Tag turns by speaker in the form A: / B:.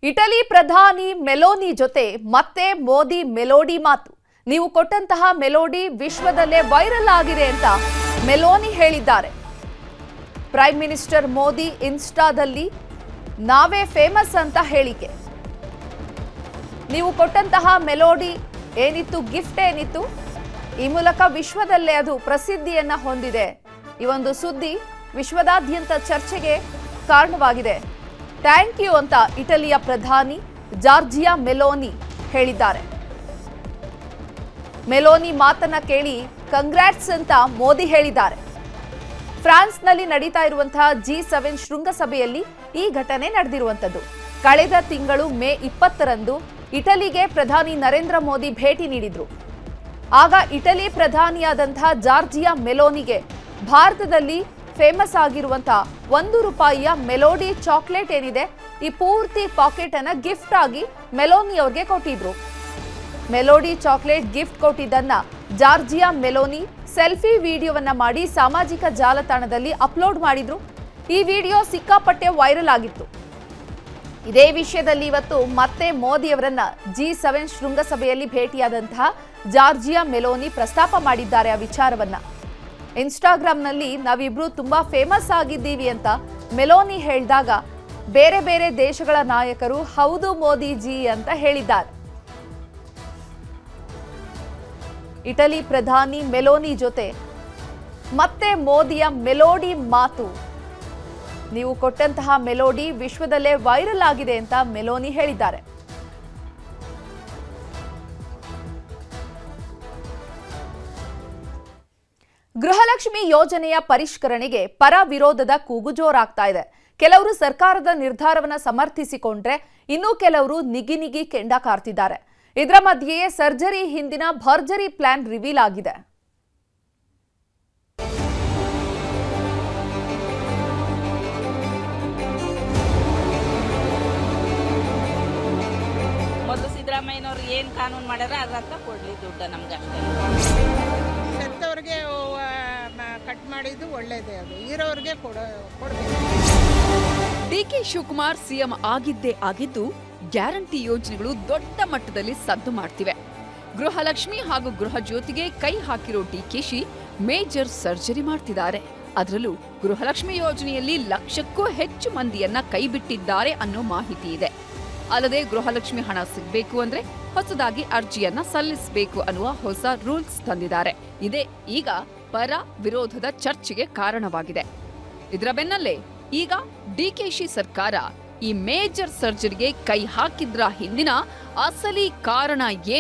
A: Italy ಪ್ರಧಾನಿ Meloni ಜೊತೆ ಮತ್ತೆ ಮೋದಿ ಮೆಲೋಡಿ ಮಾತು. ನೀವು ಕೊಟ್ಟಂತಹ ಮೆಲೋಡಿ ವಿಶ್ವದಲ್ಲೇ ವೈರಲ್ ಆಗಿದೆ ಅಂತ ಮೆಲೋನಿ ಹೇಳಿದ್ದಾರೆ. ಪ್ರೈಮ್ ಮಿನಿಸ್ಟರ್ ಮೋದಿ ಇನ್ಸ್ಟಾದಲ್ಲಿ ನಾವೇ ಫೇಮಸ್ ಅಂತ ಹೇಳಿಕೆ. ನೀವು ಕೊಟ್ಟಂತಹ ಮೆಲೋಡಿ ಏನಿತ್ತು, ಗಿಫ್ಟ್ ಏನಿತ್ತು, ಈ ಮೂಲಕ ವಿಶ್ವದಲ್ಲೇ ಅದು ಪ್ರಸಿದ್ಧಿಯನ್ನ ಹೊಂದಿದೆ. ಈ ಒಂದು ಸುದ್ದಿ ವಿಶ್ವದಾದ್ಯಂತ ಚರ್ಚೆಗೆ ಕಾರಣವಾಗಿದೆ. ಥ್ಯಾಂಕ್ ಯು ಅಂತ ಇಟಲಿಯ ಪ್ರಧಾನಿ ಜಾರ್ಜಿಯಾ ಮೆಲೋನಿ ಹೇಳಿದ್ದಾರೆ. ಮೆಲೋನಿ ಮಾತನ್ನ ಕೇಳಿ ಕಂಗ್ರಾಟ್ಸ್ ಅಂತ ಮೋದಿ ಹೇಳಿದ್ದಾರೆ. ಫ್ರಾನ್ಸ್ನಲ್ಲಿ ನಡೀತಾ ಇರುವಂತಹ G7 ಶೃಂಗಸಭೆಯಲ್ಲಿ ಈ ಘಟನೆ ನಡೆದಿರುವಂತದ್ದು. ಕಳೆದ ತಿಂಗಳು ಮೇ 20ರಂದು ಇಟಲಿಗೆ ಪ್ರಧಾನಿ ನರೇಂದ್ರ ಮೋದಿ ಭೇಟಿ ನೀಡಿದ್ರು. ಆಗ ಇಟಲಿ ಪ್ರಧಾನಿಯಾದಂತಹ ಜಾರ್ಜಿಯಾ ಮೆಲೋನಿಗೆ ಭಾರತದಲ್ಲಿ ಫೇಮಸ್ ಆಗಿರುವಂತಹ ₹1 ಮೆಲೋಡಿ ಚಾಕ್ಲೇಟ್ ಏನಿದೆ, ಈ ಪೂರ್ತಿ ಪಾಕೆಟ್ ಅನ್ನ ಗಿಫ್ಟ್ ಆಗಿ ಮೆಲೋನಿ ಅವ್ರಿಗೆ ಕೊಟ್ಟಿದ್ರು. ಮೆಲೋಡಿ ಚಾಕ್ಲೇಟ್ ಗಿಫ್ಟ್ ಕೊಟ್ಟಿದ್ದನ್ನ ಜಾರ್ಜಿಯಾ ಮೆಲೋನಿ ಸೆಲ್ಫಿ ವಿಡಿಯೋವನ್ನ ಮಾಡಿ ಸಾಮಾಜಿಕ ಜಾಲತಾಣದಲ್ಲಿ ಅಪ್ಲೋಡ್ ಮಾಡಿದ್ರು. ಈ ವಿಡಿಯೋ ಸಿಕ್ಕಾಪಟ್ಟೆ ವೈರಲ್ ಆಗಿತ್ತು. ಇದೇ ವಿಷಯದಲ್ಲಿ ಇವತ್ತು ಮತ್ತೆ ಮೋದಿ ಅವರನ್ನ G7 ಶೃಂಗಸಭೆಯಲ್ಲಿ ಭೇಟಿಯಾದಂತಹ ಜಾರ್ಜಿಯಾ ಮೆಲೋನಿ ಪ್ರಸ್ತಾಪ ಮಾಡಿದ್ದಾರೆ ಆ ವಿಚಾರವನ್ನ. ಇನ್ಸ್ಟಾಗ್ರಾಮ್ನಲ್ಲಿ ನಾವಿಬ್ರು ತುಂಬಾ ಫೇಮಸ್ ಆಗಿದ್ದೀವಿ ಅಂತ ಮೆಲೋನಿ ಹೇಳಿದಾಗ ಬೇರೆ ಬೇರೆ ದೇಶಗಳ ನಾಯಕರು ಹೌದು ಮೋದಿಜಿ ಅಂತ ಹೇಳಿದ್ದಾರೆ. ಇಟಲಿ ಪ್ರಧಾನಿ ಮೆಲೋನಿ ಜೊತೆ ಮತ್ತೆ ಮೋದಿಯ ಮೆಲೋಡಿ ಮಾತು. ನೀವು ಕೊಟ್ಟಂತಹ ಮೆಲೋಡಿ ವಿಶ್ವದಲ್ಲೇ ವೈರಲ್ ಆಗಿದೆ ಅಂತ ಮೆಲೋನಿ ಹೇಳಿದ್ದಾರೆ. ಗೃಹಲಕ್ಷ್ಮಿ ಯೋಜನೆಯ ಪರಿಷ್ಕರಣೆಗೆ ಪರ ವಿರೋಧದ ಕೂಗು ಜೋರಾಗ್ತಾ ಇದೆ. ಕೆಲವರು ಸರ್ಕಾರದ ನಿರ್ಧಾರವನ್ನ ಸಮರ್ಥಿಸಿಕೊಂಡ್ರೆ ಇನ್ನು ಕೆಲವರು ನಿಗಿ ಕೆಂಡ ಕಾರ್ತಿದ್ದಾರೆ. ಇದರ ಮಧ್ಯೆಯೇ ಸರ್ಜರಿ ಹಿಂದಿನ ಭರ್ಜರಿ ಪ್ಲಾನ್ ರಿವೀಲ್ ಆಗಿದೆ.
B: ಮೊದಲು ಸಿದ್ದರಾಮಯ್ಯನವರು ಏನ್ ಕಾನೂನು ಮಾಡ್ಯಾರ ಅದಂತ ಕೊಡ್ಲಿ ದುಡ್ಡು ನಮ್ಗೆ ಅಷ್ಟೇ.
C: ಸತ್ತವ್ರಿಗೆ ಕಟ್ ಮಾಡಿದ್ದು ಒಳ್ಳೇದೇ, ಅದು ಇರೋರಿಗೆ ಕೊಡಬೇಕು.
D: ಡಿಕೆ ಶಿವಕುಮಾರ್ ಸಿಎಂ ಆಗಿದ್ದೇ ಆಗಿದ್ದು ಗ್ಯಾರಂಟಿ ಯೋಜನೆಗಳು ದೊಡ್ಡ ಮಟ್ಟದಲ್ಲಿ ಸದ್ದು ಮಾಡ್ತಿವೆ. ಗೃಹಲಕ್ಷ್ಮಿ ಹಾಗೂ ಗೃಹ ಜ್ಯೋತಿಗೆ ಕೈ ಹಾಕಿರೋ ಡಿಕೆಶಿ ಮೇಜರ್ ಸರ್ಜರಿ ಮಾಡ್ತಿದ್ದಾರೆ. ಅದರಲ್ಲೂ ಗೃಹಲಕ್ಷ್ಮಿ ಯೋಜನೆಯಲ್ಲಿ 1,00,000ಕ್ಕೂ ಹೆಚ್ಚು ಮಂದಿಯನ್ನ ಕೈಬಿಟ್ಟಿದ್ದಾರೆ ಅನ್ನೋ ಮಾಹಿತಿ ಇದೆ. ಅಲ್ಲದೆ ಗೃಹಲಕ್ಷ್ಮಿ ಹಣ ಸಿಗಬೇಕು ಅಂದ್ರೆ ಹೊಸದಾಗಿ ಅರ್ಜಿಯನ್ನ ಸಲ್ಲಿಸಬೇಕು ಅನ್ನುವ ಹೊಸ ರೂಲ್ಸ್ ತಂದಿದ್ದಾರೆ. ಇದೇ ಈಗ ಪರ ವಿರೋಧದ ಚರ್ಚೆಗೆ ಕಾರಣವಾಗಿದೆ. ಇದರ ಬೆನ್ನಲ್ಲೇ ಈಗ ಡಿಕೆಶಿ ಸರ್ಕಾರ ಈ ಮೇಜರ್ ಸರ್ಜರಿಗೆ ಕೈ ಹಾಕಿದ್ರ ಹಿಂದಿನ ಅಸಲಿ ಕಾರಣ ಏನು?